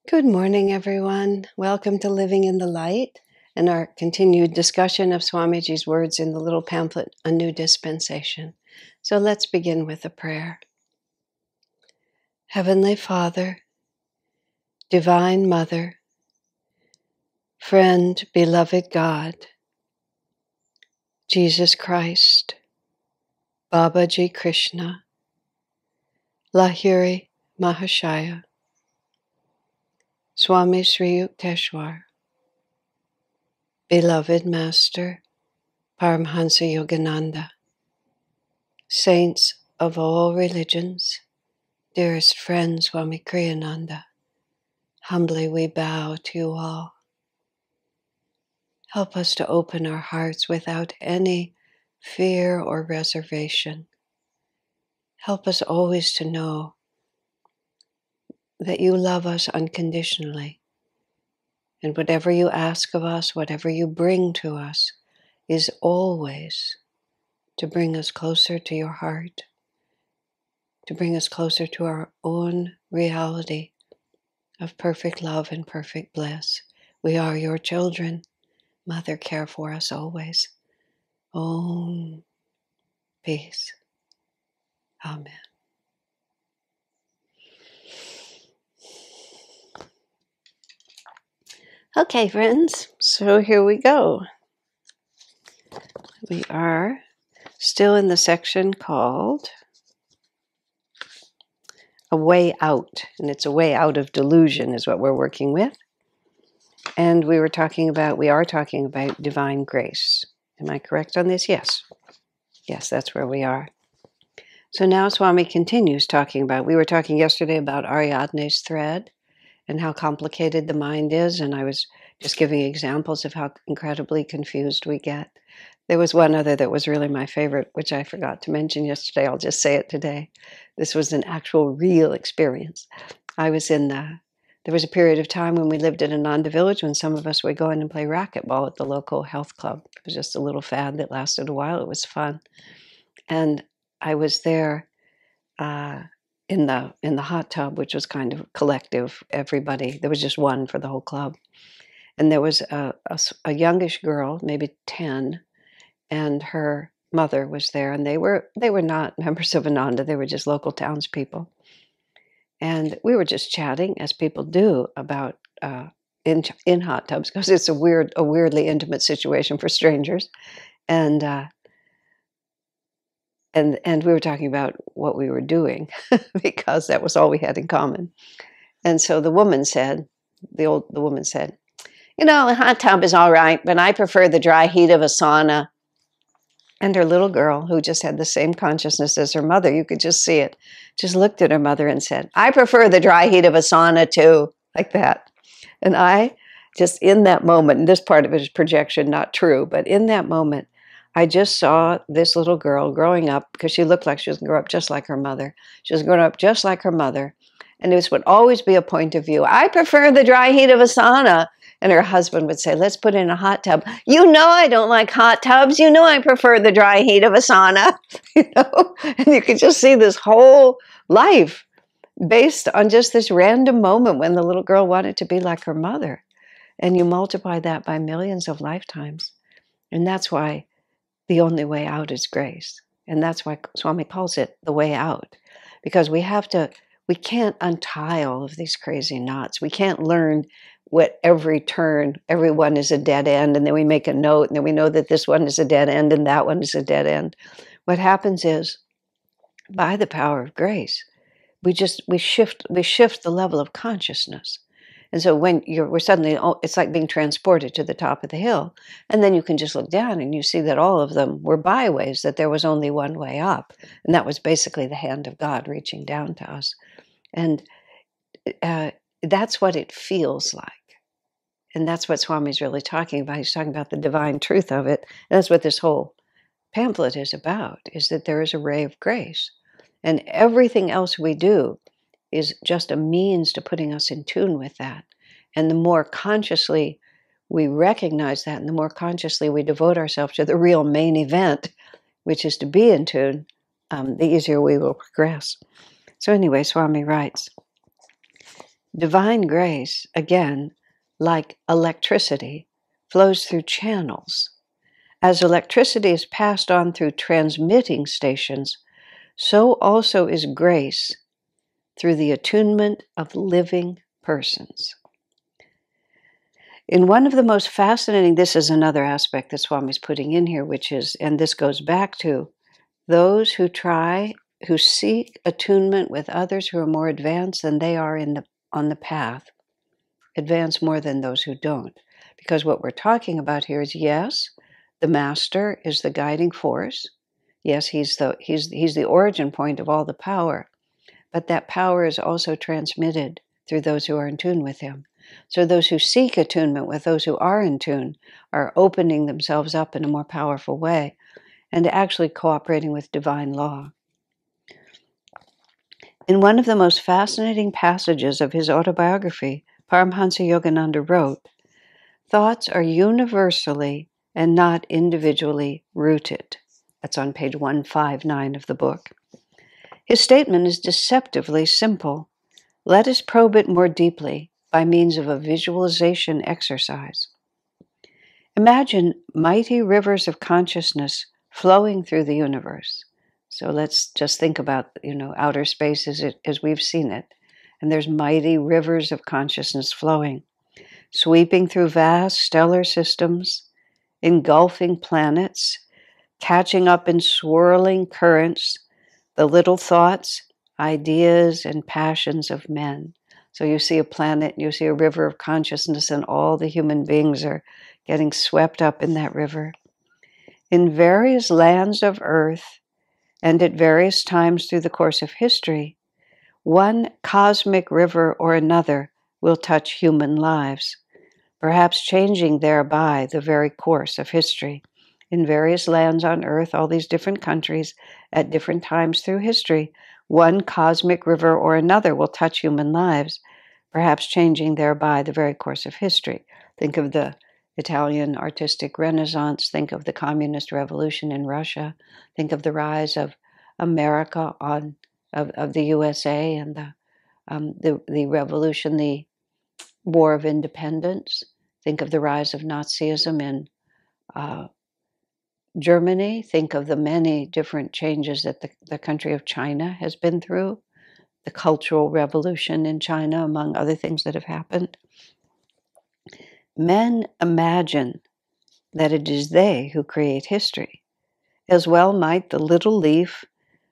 Good morning, everyone. Welcome to Living in the Light and our continued discussion of Swamiji's words in the little pamphlet, A New Dispensation. So let's begin with a prayer. Heavenly Father, Divine Mother, Friend, Beloved God, Jesus Christ, Babaji Krishna, Lahiri Mahashaya, Swami Sri Yukteswar, Beloved Master, Paramhansa Yogananda, Saints of all religions, dearest friend Swami Kriyananda, humbly we bow to you all. Help us to open our hearts without any fear or reservation. Help us always to know that you love us unconditionally, and whatever you ask of us, whatever you bring to us, is always to bring us closer to your heart, to bring us closer to our own reality of perfect love and perfect bliss. We are your children. Mother, care for us always. Om. Peace. Amen. Okay, friends, so here we go. We are still in the section called A Way Out, and it's a way out of delusion is what we're working with. And we are talking about divine grace. Am I correct on this? Yes. Yes, that's where we are. So now Swami continues talking about, we were talking yesterday about Ariadne's thread and how complicated the mind is, and I was just giving examples of how incredibly confused we get. There was one other that was really my favorite, which I forgot to mention yesterday. I'll just say it today. This was an actual real experience. There was a period of time when we lived in Ananda village when some of us would go in and play racquetball at the local health club. It was just a little fad that lasted a while. It was fun. And I was there in the hot tub, which was kind of collective, everybody. There was just one for the whole club. And there was a youngish girl, maybe 10, and her mother was there. And they were not members of Ananda. They were just local townspeople. And we were just chatting, as people do, about in hot tubs, because it's a weirdly intimate situation for strangers. And we were talking about what we were doing because that was all we had in common. And so the woman said, you know, a hot tub is all right, but I prefer the dry heat of a sauna. And her little girl, who just had the same consciousness as her mother, you could just see it, just looked at her mother and said, I prefer the dry heat of a sauna too, like that. And I just, in that moment, and this part of it is projection, not true, but in that moment, I just saw this little girl growing up, because she looked like she was going to grow up just like her mother. She was growing up just like her mother. And this would always be a point of view. I prefer the dry heat of a sauna. And her husband would say, let's put in a hot tub. You know I don't like hot tubs. You know I prefer the dry heat of a sauna. You know? And you could just see this whole life based on just this random moment when the little girl wanted to be like her mother. And you multiply that by millions of lifetimes. And that's why the only way out is grace. And that's why Swami calls it the way out. Because we can't untie all of these crazy knots. We can't learn what every turn, everyone is a dead end, and then we make a note, and then we know that this one is a dead end and that one is a dead end. What happens is, by the power of grace, we shift the level of consciousness. And so when we're suddenly, it's like being transported to the top of the hill. And then you can just look down and you see that all of them were byways, that there was only one way up. And that was basically the hand of God reaching down to us. And that's what it feels like. And that's what Swami's really talking about. He's talking about the divine truth of it. And that's what this whole pamphlet is about, is that there is a ray of grace. And everything else we do is just a means to putting us in tune with that. And the more consciously we recognize that, and the more consciously we devote ourselves to the real main event, which is to be in tune, the easier we will progress. So anyway, Swami writes, Divine grace, again, like electricity, flows through channels. As electricity is passed on through transmitting stations, so also is grace through the attunement of living persons. In one of the most fascinating, this is another aspect that Swami's putting in here, which is, and this goes back to those who seek attunement with others who are more advanced than they are on the path, advance more than those who don't. Because what we're talking about here is, yes, the master is the guiding force. Yes, he's the origin point of all the power, but that power is also transmitted through those who are in tune with him. So those who seek attunement with those who are in tune are opening themselves up in a more powerful way and actually cooperating with divine law. In one of the most fascinating passages of his autobiography, Paramhansa Yogananda wrote, "Thoughts are universally and not individually rooted." That's on page 159 of the book. His statement is deceptively simple. Let us probe it more deeply by means of a visualization exercise. Imagine mighty rivers of consciousness flowing through the universe. So let's just think about, outer space as we've seen it. And there's mighty rivers of consciousness flowing, sweeping through vast stellar systems, engulfing planets, catching up in swirling currents, the little thoughts, ideas, and passions of men. So you see a planet, you see a river of consciousness, and all the human beings are getting swept up in that river. In various lands of earth, and at various times through the course of history, one cosmic river or another will touch human lives, perhaps changing thereby the very course of history. In various lands on earth, all these different countries, at different times through history, one cosmic river or another will touch human lives, perhaps changing thereby the very course of history. Think of the Italian artistic Renaissance. Think of the communist revolution in Russia. Think of the rise of America of the USA and the revolution, the War of Independence. Think of the rise of Nazism in Germany. Think of the many different changes that the country of China has been through, the Cultural Revolution in China, among other things that have happened. Men imagine that it is they who create history. As well might the little leaf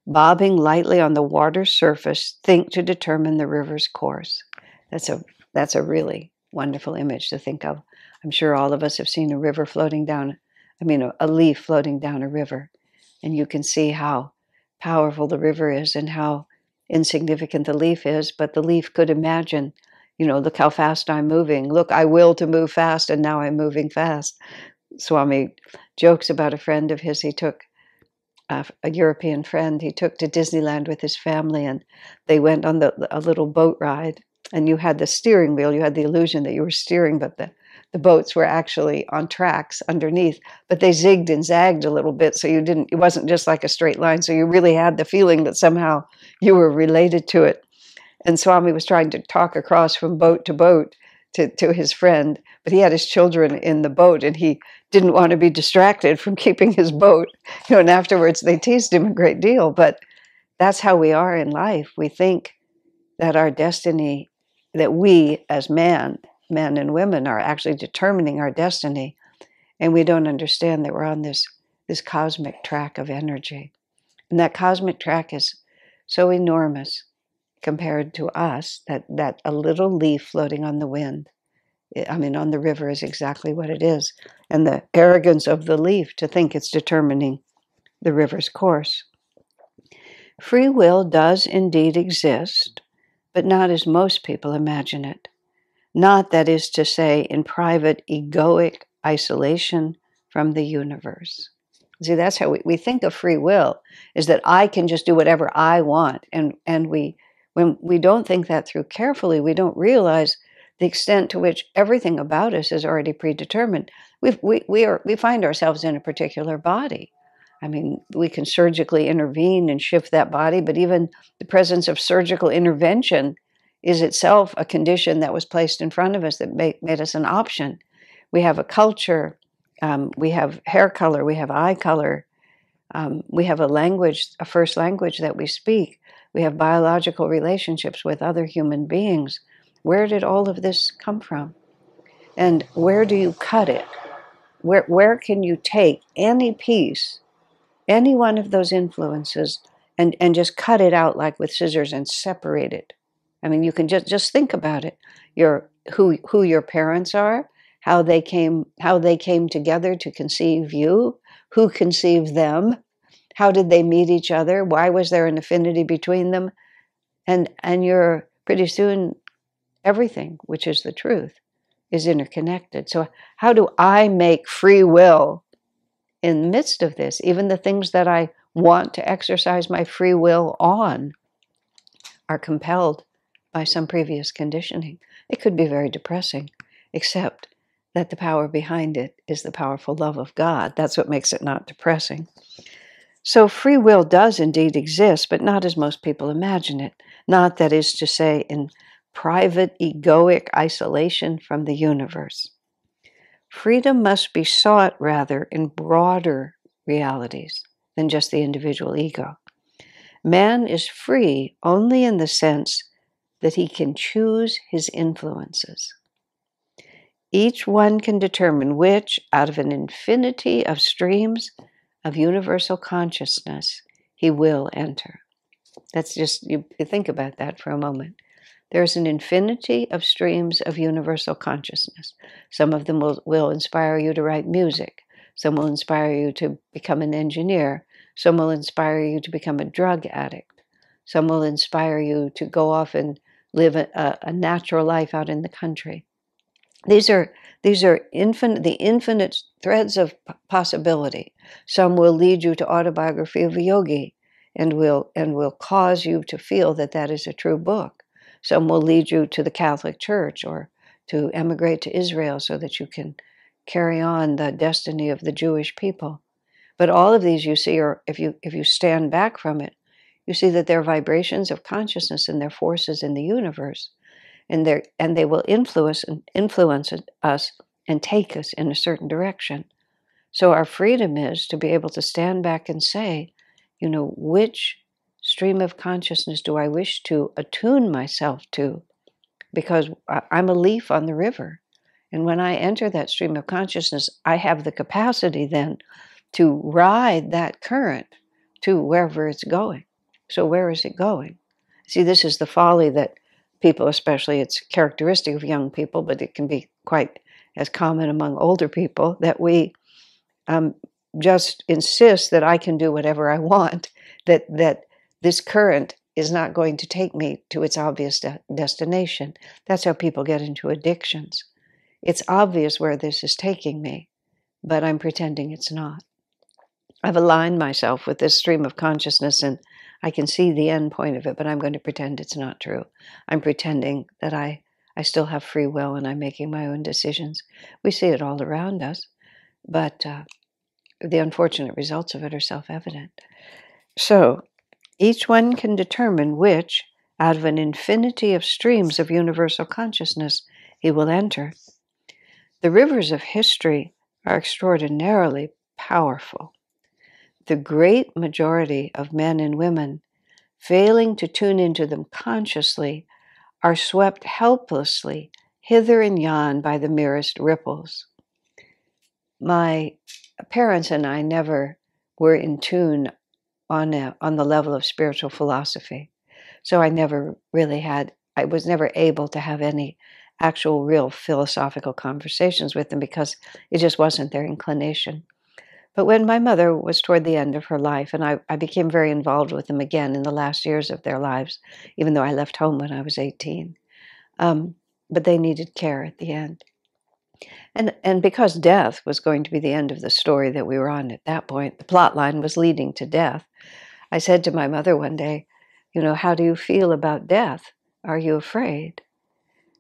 bobbing lightly on the water's surface think to determine the river's course. That's a really wonderful image to think of. I'm sure all of us have seen a river floating down, a leaf floating down a river, and you can see how powerful the river is and how insignificant the leaf is, but the leaf could imagine, look how fast I'm moving. Look, I will to move fast, and now I'm moving fast. Swami jokes about a friend of his. He took a European friend. He took to Disneyland with his family, and they went on a little boat ride. And you had the steering wheel. You had the illusion that you were steering, but the boats were actually on tracks underneath. But they zigged and zagged a little bit, so it wasn't just like a straight line. So you really had the feeling that somehow you were related to it. And Swami was trying to talk across from boat to boat to his friend, but he had his children in the boat, and he didn't want to be distracted from keeping his boat. And afterwards they teased him a great deal, but that's how we are in life. We think that our destiny, that we as men and women are actually determining our destiny, and we don't understand that we're on this cosmic track of energy. And that cosmic track is so enormous compared to us that a little leaf floating on the wind, on the river, is exactly what it is. And the arrogance of the leaf to think it's determining the river's course. Free will does indeed exist, but not as most people imagine it. Not, that is to say, in private egoic isolation from the universe. See, that's how we think of free will, is that I can just do whatever I want. And when we don't think that through carefully, we don't realize the extent to which everything about us is already predetermined. We find ourselves in a particular body. We can surgically intervene and shift that body, but even the presence of surgical intervention is itself a condition that was placed in front of us that made us an option. We have a culture, we have hair color, we have eye color, we have a language, a first language that we speak. We have biological relationships with other human beings. Where did all of this come from? And where do you cut it? Where can you take any piece, any one of those influences, and just cut it out like with scissors and separate it? I mean, you can just think about it. Who your parents are, how they came together to conceive you, who conceived them, how did they meet each other, why was there an affinity between them, and you're pretty soon everything, which is the truth, is interconnected. So how do I make free will in the midst of this? Even the things that I want to exercise my free will on are compelled by some previous conditioning. It could be very depressing, except that the power behind it is the powerful love of God. That's what makes it not depressing. So free will does indeed exist, but not as most people imagine it. Not, that is to say, in private egoic isolation from the universe. Freedom must be sought rather in broader realities than just the individual ego. Man is free only in the sense that he can choose his influences. Each one can determine which, out of an infinity of streams of universal consciousness, he will enter. That's just, you think about that for a moment. There's an infinity of streams of universal consciousness. Some of them will inspire you to write music. Some will inspire you to become an engineer. Some will inspire you to become a drug addict. Some will inspire you to go off and live a natural life out in the country. These are infinite, the infinite threads of possibility. Some will lead you to autobiography of a yogi, and will cause you to feel that that is a true book. Some will lead you to the Catholic Church, or to emigrate to Israel so that you can carry on the destiny of the Jewish people. But all of these, you see, are, if you stand back from it, you see that they're vibrations of consciousness and they're forces in the universe. And they will influence us and take us in a certain direction. So our freedom is to be able to stand back and say, which stream of consciousness do I wish to attune myself to? Because I'm a leaf on the river. And when I enter that stream of consciousness, I have the capacity then to ride that current to wherever it's going. So where is it going? See, this is the folly that people, especially, it's characteristic of young people, but it can be quite as common among older people, that we just insist that I can do whatever I want, that this current is not going to take me to its obvious destination. That's how people get into addictions. It's obvious where this is taking me, but I'm pretending it's not. I've aligned myself with this stream of consciousness, and I can see the end point of it, but I'm going to pretend it's not true. I'm pretending that I still have free will and I'm making my own decisions. We see it all around us, but the unfortunate results of it are self-evident. So each one can determine which, out of an infinity of streams of universal consciousness, he will enter. The rivers of history are extraordinarily powerful. The great majority of men and women, failing to tune into them consciously, are swept helplessly hither and yon by the merest ripples. My parents and I never were in tune on the level of spiritual philosophy. So I was never able to have any actual real philosophical conversations with them because it just wasn't their inclination. But when my mother was toward the end of her life, and I became very involved with them again in the last years of their lives, even though I left home when I was 18. But they needed care at the end. And because death was going to be the end of the story that we were on at that point, the plot line was leading to death. I said to my mother one day, how do you feel about death? Are you afraid?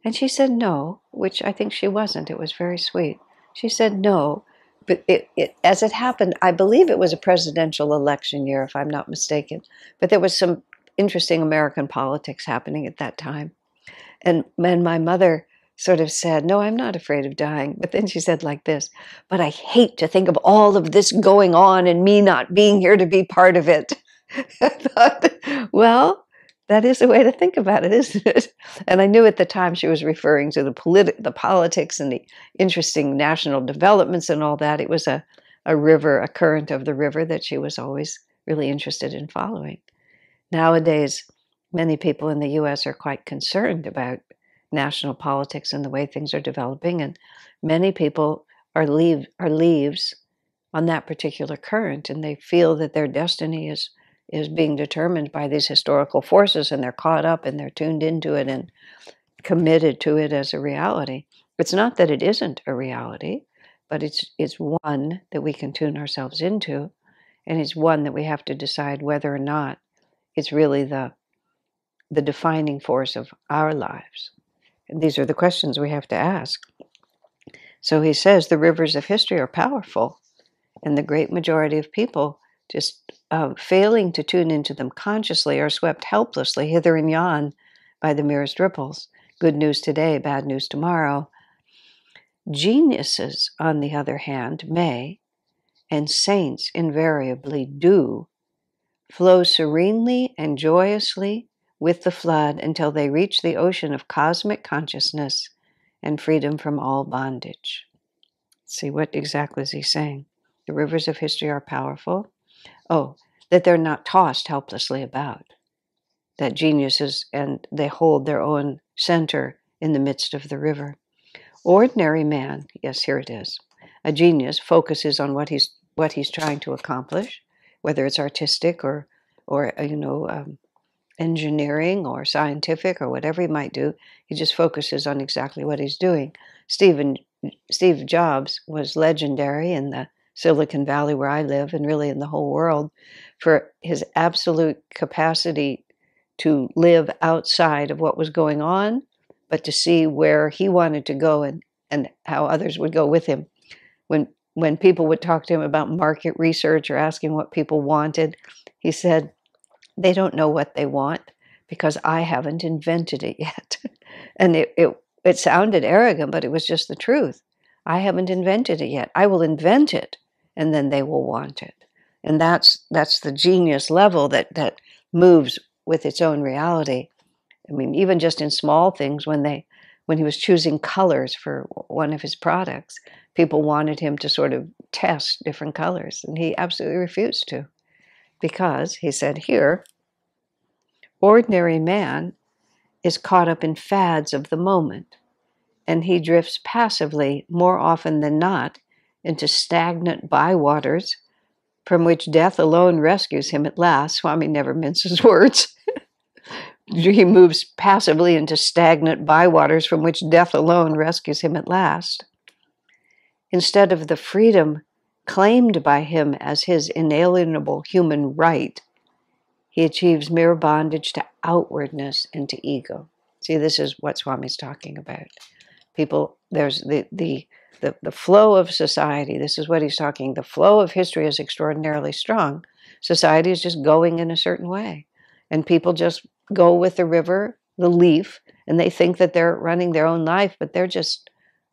And she said no, which I think she wasn't. It was very sweet. She said no, but as it happened, I believe it was a presidential election year, if I'm not mistaken. But there was some interesting American politics happening at that time. And my mother sort of said, no, I'm not afraid of dying. But then she said like this, but I hate to think of all of this going on and me not being here to be part of it. I thought, well, that is a way to think about it, isn't it? And I knew at the time she was referring to the politics and the interesting national developments and all that. It was a river, a current of the river that she was always really interested in following. Nowadays, many people in the U.S. are quite concerned about national politics and the way things are developing, and many people are leaves on that particular current, and they feel that their destiny is being determined by these historical forces, and they're caught up and they're tuned into it and committed to it as a reality. It's not that it isn't a reality, but it's one that we can tune ourselves into, and it's one that we have to decide whether or not it's really the defining force of our lives. And these are the questions we have to ask. So he says the rivers of history are powerful, and the great majority of people just failing to tune into them consciously are swept helplessly hither and yon by the merest ripples. Good news today, bad news tomorrow. Geniuses, on the other hand, may, and saints invariably do, flow serenely and joyously with the flood until they reach the ocean of cosmic consciousness and freedom from all bondage. Let's see, what exactly is he saying? The rivers of history are powerful. Oh, that they're not tossed helplessly about. That geniuses, and they hold their own center in the midst of the river. Ordinary man, yes, here it is. A genius focuses on what he's trying to accomplish, whether it's artistic or engineering or scientific or whatever he might do. He just focuses on exactly what he's doing. Steve Jobs was legendary in the Silicon Valley where I live, and really in the whole world, for his absolute capacity to live outside of what was going on, but to see where he wanted to go and how others would go with him. When people would talk to him about market research or asking what people wanted, he said, they don't know what they want because I haven't invented it yet. And it sounded arrogant, but it was just the truth. I haven't invented it yet. I will invent it, and then they will want it. And that's the genius level that moves with its own reality. I mean, even just in small things, when he was choosing colors for one of his products, people wanted him to sort of test different colors, and he absolutely refused to. Because, he said here, ordinary man is caught up in fads of the moment, and he drifts passively, more often than not, into stagnant bywaters from which death alone rescues him at last. Swami never minces words. He moves passively into stagnant bywaters from which death alone rescues him at last. Instead of the freedom claimed by him as his inalienable human right, he achieves mere bondage to outwardness and to ego. See, this is what Swami's talking about. People, there's the flow of society. This is what he's talking. The flow of history is extraordinarily strong. Society is just going in a certain way. And people just go with the river, the leaf, and they think that they're running their own life, but they're just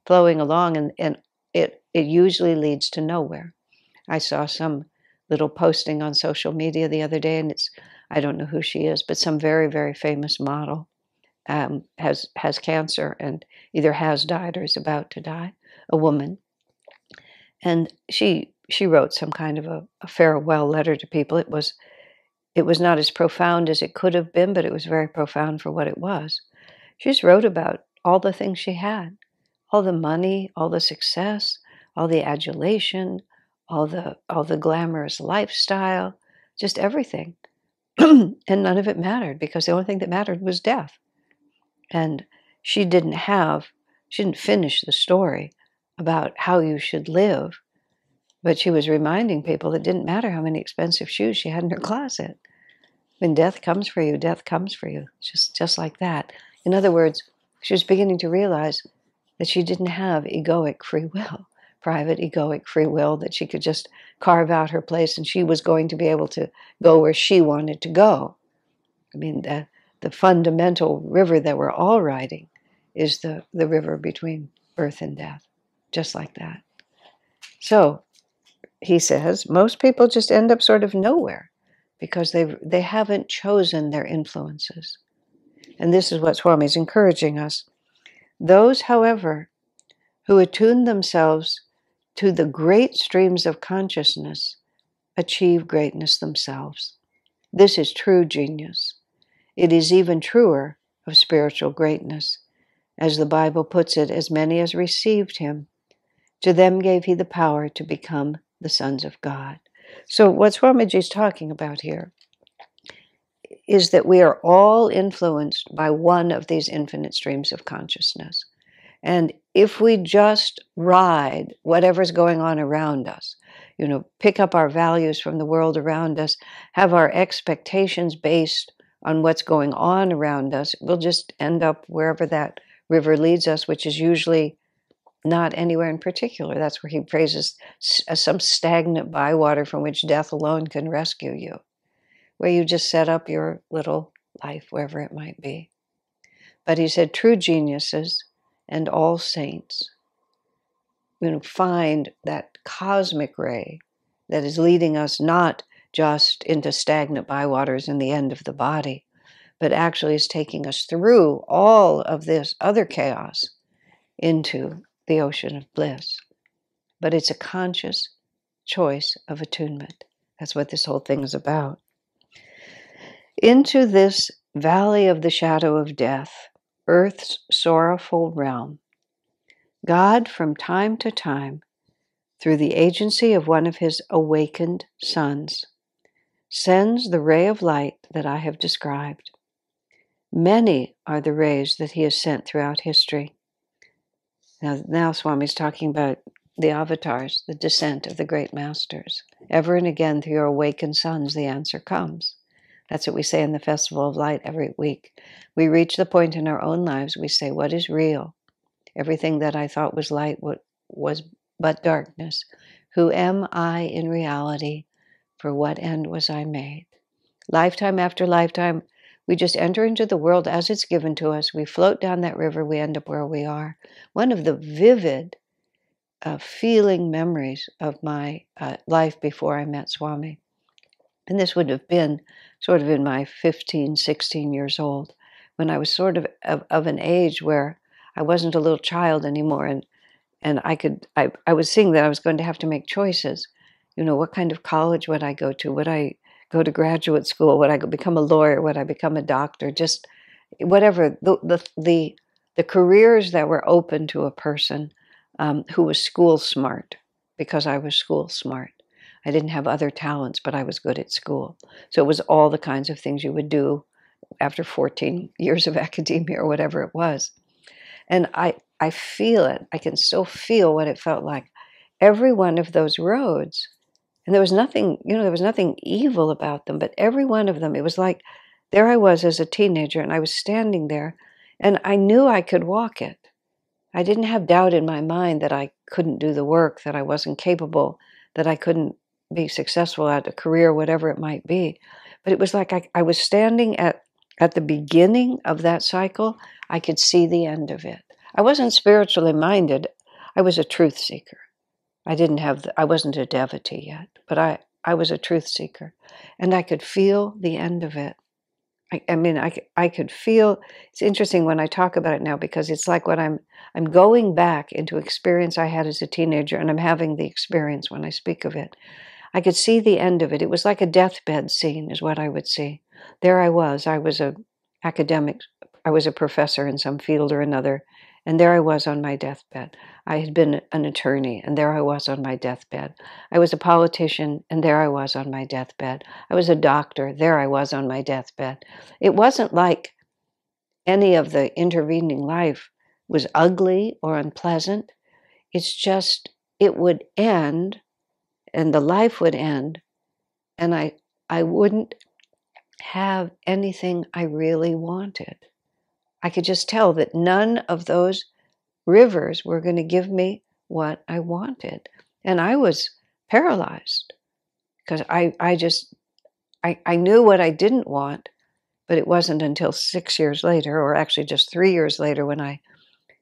flowing along, and it usually leads to nowhere. I saw some little posting on social media the other day, and I don't know who she is, but some very, very famous model has cancer and either has died or is about to die, a woman. And she wrote some kind of a farewell letter to people. It was not as profound as it could have been, but it was very profound for what it was. She just wrote about all the things she had, all the money, all the success, all the adulation, all the glamorous lifestyle, just everything. And none of it mattered, because the only thing that mattered was death. And she didn't finish the story about how you should live, but she was reminding people it didn't matter how many expensive shoes she had in her closet. When death comes for you, death comes for you. Just like that. In other words, she was beginning to realize that she didn't have egoic free will, private egoic free will, that she could just carve out her place and she was going to be able to go where she wanted to go. I mean, the fundamental river that we're all riding is the river between birth and death, just like that. So he says most people just end up sort of nowhere because they haven't chosen their influences. And this is what Swami is encouraging us. Those, however, who attune themselves to the great streams of consciousness achieve greatness themselves. This is true genius. It is even truer of spiritual greatness. As the Bible puts it, as many as received him, to them gave he the power to become the sons of God. So what Swamiji is talking about here is that we are all influenced by one of these infinite streams of consciousness. And if we just ride whatever's going on around us, pick up our values from the world around us, have our expectations based on what's going on around us, we'll just end up wherever that river leads us, which is usually not anywhere in particular. That's where he praises some stagnant bywater from which death alone can rescue you, where you just set up your little life, wherever it might be. But he said true geniuses and all saints, find that cosmic ray that is leading us not just into stagnant bywaters in the end of the body, but actually is taking us through all of this other chaos into the ocean of bliss. But it's a conscious choice of attunement. That's what this whole thing is about. Into this valley of the shadow of death, earth's sorrowful realm, God from time to time, through the agency of one of his awakened sons, sends the ray of light that I have described. Many are the rays that he has sent throughout history. Now Swami's talking about the avatars, the descent of the great masters. Ever and again through your awakened sons, the answer comes. That's what we say in the Festival of Light every week. We reach the point in our own lives, we say, what is real? Everything that I thought was light was but darkness. Who am I in reality? For what end was I made? Lifetime after lifetime, we just enter into the world as it's given to us. We float down that river, we end up where we are. One of the vivid feeling memories of my life before I met Swami, and this would have been sort of in my 15, 16 years old, when I was sort of an age where I wasn't a little child anymore, and I was seeing that I was going to have to make choices. What kind of college would I go to? Would I go to graduate school? Would I become a lawyer? Would I become a doctor? Just whatever the careers that were open to a person who was school smart, because I was school smart. I didn't have other talents, but I was good at school. So it was all the kinds of things you would do after 14 years of academia or whatever it was. And I feel it. I can still feel what it felt like. Every one of those roads, and there was nothing, there was nothing evil about them, but every one of them, it was like, there I was as a teenager, and I was standing there, and I knew I could walk it. I didn't have doubt in my mind that I couldn't do the work, that I wasn't capable, that I couldn't be successful at a career, whatever it might be. But it was like I was standing at the beginning of that cycle. I could see the end of it. I wasn't spiritually minded. I was a truth seeker. I wasn't a devotee yet, but I was a truth seeker, and I could feel the end of it. I could feel. It's interesting when I talk about it now, because it's like what I'm going back into experience I had as a teenager, and I'm having the experience when I speak of it. I could see the end of it. It was like a deathbed scene, is what I would see. There I was a academic. I was a professor in some field or another, and there I was on my deathbed. I had been an attorney, and there I was on my deathbed. I was a politician, and there I was on my deathbed. I was a doctor, there I was on my deathbed. It wasn't like any of the intervening life was ugly or unpleasant. It's just, it would end, and the life would end, and I wouldn't have anything I really wanted. I could just tell that none of those rivers were going to give me what I wanted. And I was paralyzed, because I knew what I didn't want, but it wasn't until 6 years later, or actually just 3 years later, when I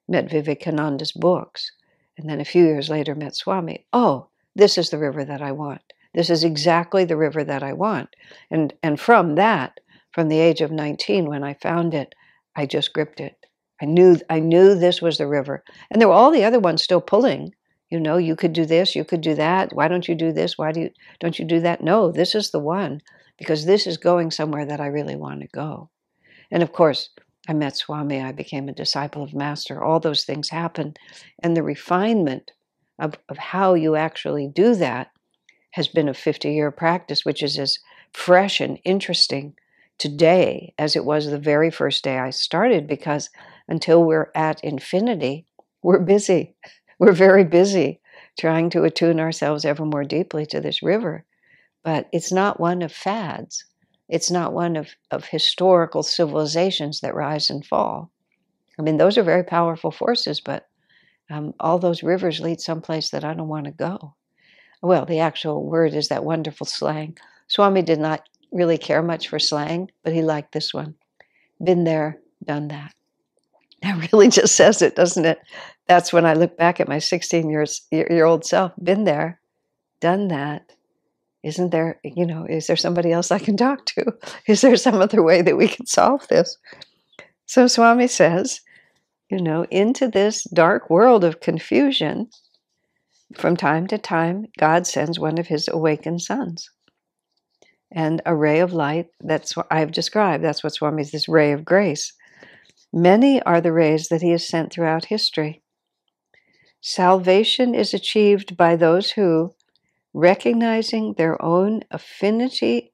met Vivekananda's books, and then a few years later met Swami. Oh, this is the river that I want. This is exactly the river that I want. And from that, from the age of 19, when I found it, I just gripped it. I knew this was the river. And there were all the other ones still pulling. You know, you could do this, you could do that. Why don't you do this? Why don't you do that? No, this is the one, because this is going somewhere that I really want to go. And of course, I met Swami. I became a disciple of Master. All those things happened. And the refinement of how you actually do that has been a 50-year practice, which is as fresh and interesting today as it was the very first day I started, because until we're at infinity, we're busy. We're very busy trying to attune ourselves ever more deeply to this river. But it's not one of fads. It's not one of historical civilizations that rise and fall. I mean, those are very powerful forces, but all those rivers lead someplace that I don't want to go. Well, the actual word is that wonderful slang. Swami did not really care much for slang, but he liked this one. Been there, done that. That really just says it, doesn't it? That's when I look back at my 16-year-old self. Been there, done that. Isn't there, is there somebody else I can talk to? Is there some other way that we can solve this? So Swami says, into this dark world of confusion, from time to time, God sends one of his awakened sons. And a ray of light, that's what I've described. That's what Swami is, this ray of grace. Many are the rays that he has sent throughout history. Salvation is achieved by those who, recognizing their own affinity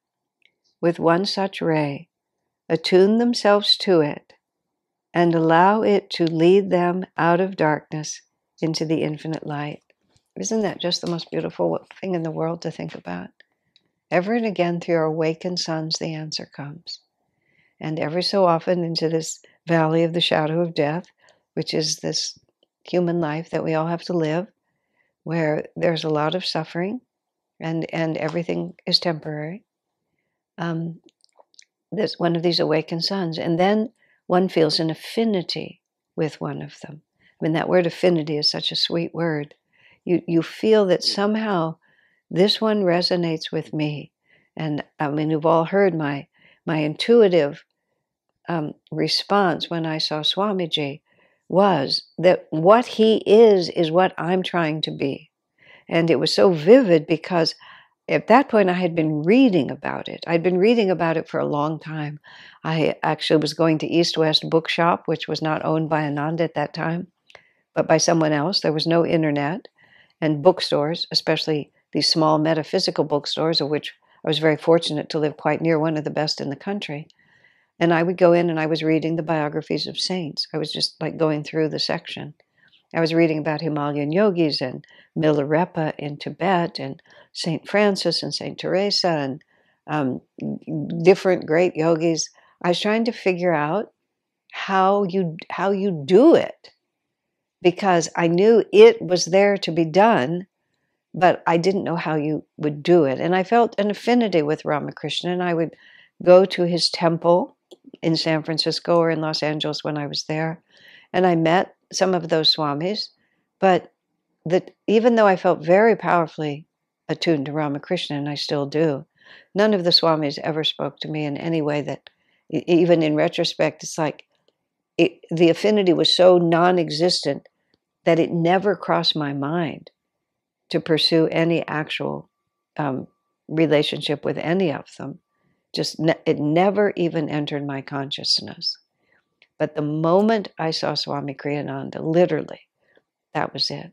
with one such ray, attune themselves to it and allow it to lead them out of darkness into the infinite light. Isn't that just the most beautiful thing in the world to think about? Ever and again, through our awakened sons, the answer comes. And every so often into this valley of the shadow of death, which is this human life that we all have to live, where there's a lot of suffering and everything is temporary. There's one of these awakened sons, and then one feels an affinity with one of them. I mean, that word affinity is such a sweet word. You feel that somehow this one resonates with me. And I mean, you've all heard my intuitive response when I saw Swamiji was that what he is what I'm trying to be. And it was so vivid because at that point I had been reading about it. I'd been reading about it for a long time. I actually was going to East West Bookshop, which was not owned by Ananda at that time, but by someone else. There was no internet. And bookstores, especially these small metaphysical bookstores, of which I was very fortunate to live quite near, one of the best in the country. And I would go in and I was reading the biographies of saints. I was just like going through the section. I was reading about Himalayan yogis and Milarepa in Tibet and St. Francis and St. Teresa and different great yogis. I was trying to figure out how you do it, because I knew it was there to be done, but I didn't know how you would do it. And I felt an affinity with Ramakrishna, and I would go to his temple in San Francisco or in Los Angeles when I was there, and I met some of those swamis, but even though I felt very powerfully attuned to Ramakrishna, and I still do, none of the swamis ever spoke to me in any way that, even in retrospect, it's like the affinity was so non-existent that it never crossed my mind to pursue any actual relationship with any of them. It never even entered my consciousness. But the moment I saw Swami Kriyananda, literally, that was it.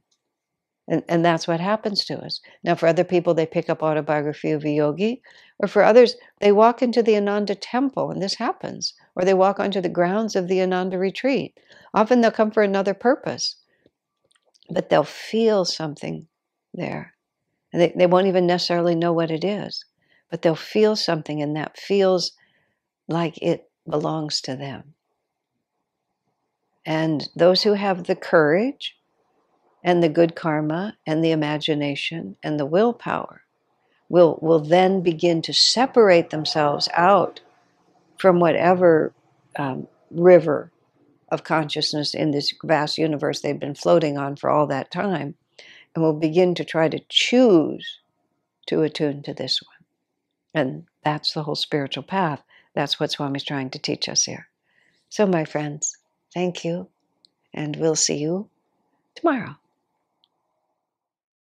And that's what happens to us. Now, for other people, they pick up Autobiography of a Yogi, or for others, they walk into the Ananda temple, and this happens, or they walk onto the grounds of the Ananda retreat. Often they'll come for another purpose, but they'll feel something there. And they won't even necessarily know what it is, but they'll feel something, and that feels like it belongs to them. And those who have the courage and the good karma and the imagination and the willpower will then begin to separate themselves out from whatever river of consciousness in this vast universe they've been floating on for all that time, and will begin to try to choose to attune to this one. And that's the whole spiritual path. That's what Swami's trying to teach us here. So, my friends, thank you, and we'll see you tomorrow.